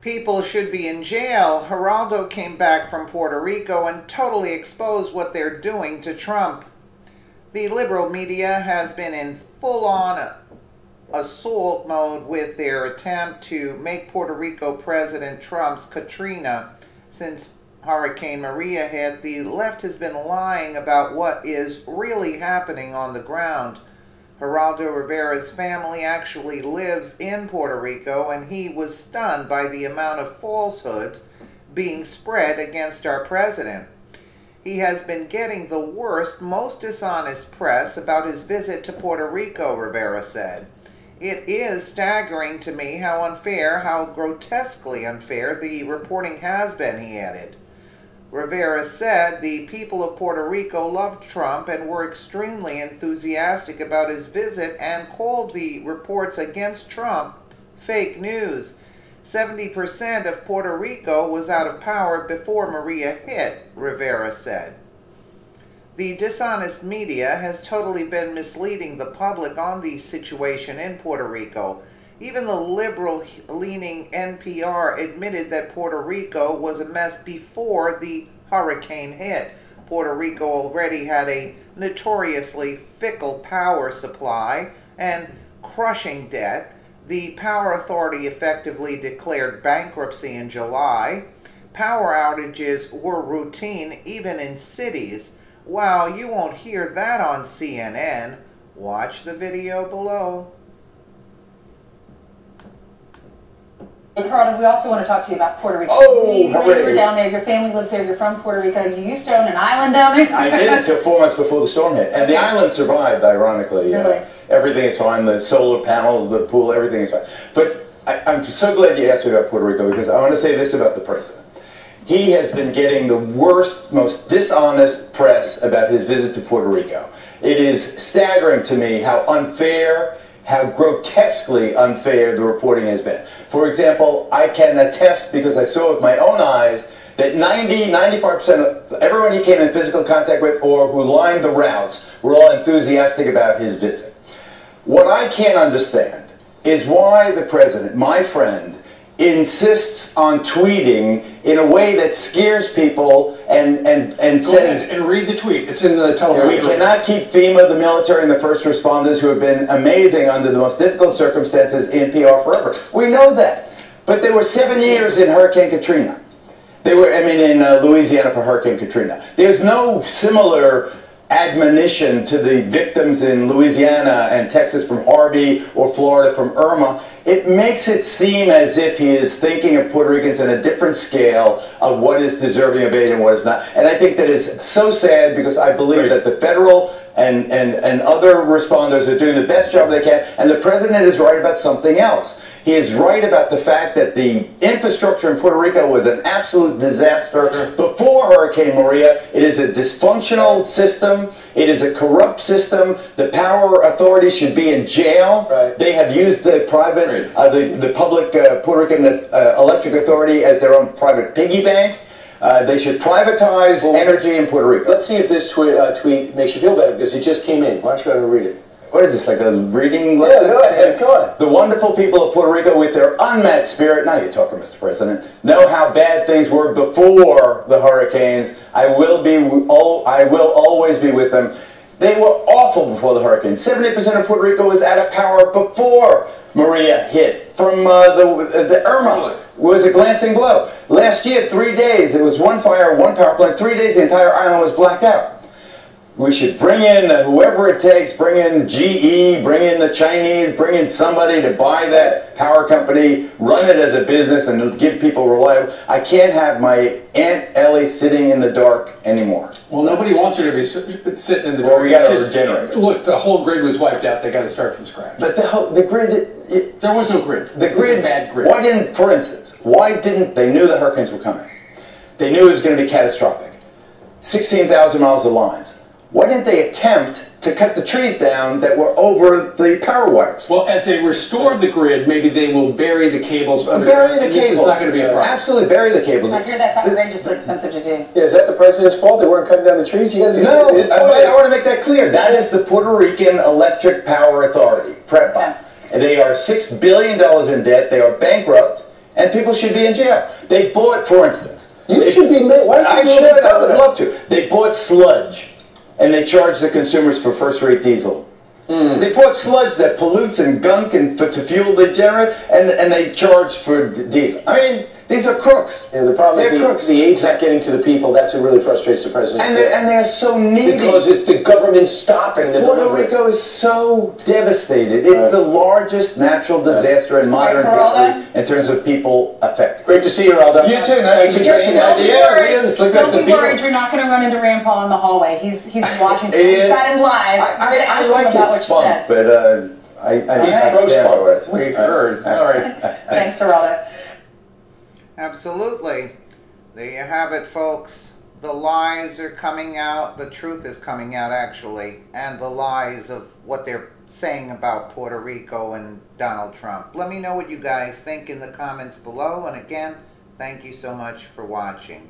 People should be in jail. Geraldo came back from Puerto Rico and totally exposed what they're doing to Trump. The liberal media has been in full-on assault mode with their attempt to make Puerto Rico President Trump's Katrina. Since Hurricane Maria hit, the left has been lying about what is really happening on the ground. Geraldo Rivera's family actually lives in Puerto Rico, and he was stunned by the amount of falsehoods being spread against our president. He has been getting the worst, most dishonest press about his visit to Puerto Rico, Rivera said. It is staggering to me how unfair, how grotesquely unfair the reporting has been, he added. Rivera said the people of Puerto Rico loved Trump and were extremely enthusiastic about his visit and called the reports against Trump fake news. 70% of Puerto Rico was out of power before Maria hit, Rivera said. The dishonest media has totally been misleading the public on the situation in Puerto Rico. Even the liberal-leaning NPR admitted that Puerto Rico was a mess before the hurricane hit. Puerto Rico already had a notoriously fickle power supply and crushing debt. The Power Authority effectively declared bankruptcy in July. Power outages were routine even in cities. Wow, you won't hear that on CNN. Watch the video below. Geraldo, we also want to talk to you about Puerto Rico. Oh, you were down there. Your family lives there. You're from Puerto Rico. You used to own an island down there. I did until 4 months before the storm hit. And the island survived, ironically. Really? Everything is fine. The solar panels, the pool, everything is fine. But I'm so glad you asked me about Puerto Rico, because I want to say this about the president. He has been getting the worst, most dishonest press about his visit to Puerto Rico. It is staggering to me how unfair, how grotesquely unfair the reporting has been. For example, I can attest, because I saw with my own eyes, that 95% of everyone he came in physical contact with or who lined the routes were all enthusiastic about his visit. What I can't understand is why the president, my friend, insists on tweeting in a way that scares people and says... and read the tweet. It's in the telegram. We cannot keep FEMA, the military, and the first responders who have been amazing under the most difficult circumstances in PR forever. We know that. But there were 7 years in Hurricane Katrina. They were, in Louisiana for Hurricane Katrina. There's no similar admonition to the victims in Louisiana and Texas from Harvey or Florida from Irma. It makes it seem as if he is thinking of Puerto Ricans in a different scale of what is deserving of aid and what is not. And I think that is so sad, because I believe that the federal and other responders are doing the best job they can, and the president is right about something else. He is right about the fact that the infrastructure in Puerto Rico was an absolute disaster before Hurricane Maria. It is a dysfunctional system. It is a corrupt system. The power authority should be in jail. Right. They have used the private, the public Puerto Rican electric authority as their own private piggy bank. They should privatize energy in Puerto Rico. Let's see if this tweet makes you feel better, because it just came in. Why don't you go and read it? What is this, like a reading lesson? Yeah, go ahead, go on. The wonderful people of Puerto Rico, with their unmatched spirit, now you're talking, Mr. President, know how bad things were before the hurricanes. I will always be with them. They were awful before the hurricane. 70% of Puerto Rico was out of power before Maria hit. From the Irma was a glancing blow. Last year, 3 days, it was one fire, one power plant. 3 days, the entire island was blacked out. We should bring in whoever it takes, bring in GE, bring in the Chinese, bring in somebody to buy that power company, run it as a business, and give people reliable. I can't have my Aunt Ellie sitting in the dark anymore. Well, nobody wants her to be sitting in the Well, dark. we got to regenerate. Look, the whole grid was wiped out. They got to start from scratch. But the grid... There was no grid. The grid... It was a bad grid. Why didn't, for instance, they knew the hurricanes were coming. They knew it was going to be catastrophic. 16,000 miles of lines. Why didn't they attempt to cut the trees down that were over the power wires? Well, as they restore the grid, maybe they will bury the cables under bury the and cables. This is not going to be a problem. Absolutely, bury the cables. I hear that's outrageously expensive to do. Yeah, is that the president's fault? They weren't cutting down the trees? You do No, I want to make that clear. That is the Puerto Rican Electric Power Authority, PREPA. Okay. And they are $6 billion in debt. They are bankrupt. and people should be in jail. They bought, for instance. You should be made. Why I don't you should. I would love to. They bought sludge, and they charged the consumers for first-rate diesel. They bought sludge that pollutes and gunk and to fuel the generator, and they charge for diesel. I mean, these are crooks. Yeah, the problem is They're crooks. the aid's not getting to the people. That's what really frustrates the president. And they're so needy. Because the government's stopping the Puerto delivery. Rico is so devastated. It's the largest natural disaster in modern history in terms of people affected. Great to see you, Geraldo. You too. Nice to meet Interesting you. idea. Yeah, it's like Don't the be worried, Beatles. you're not going to run into Rand Paul in the hallway. He's watching. He We've is. got him live. I like his spunk, but I pro stand spunk. for it. We've heard. All right. Thanks, Geraldo. Absolutely. There you have it, folks. The lies are coming out. The truth is coming out, actually. And the lies of what they're saying about Puerto Rico and Donald Trump. Let me know what you guys think in the comments below. And again, thank you so much for watching.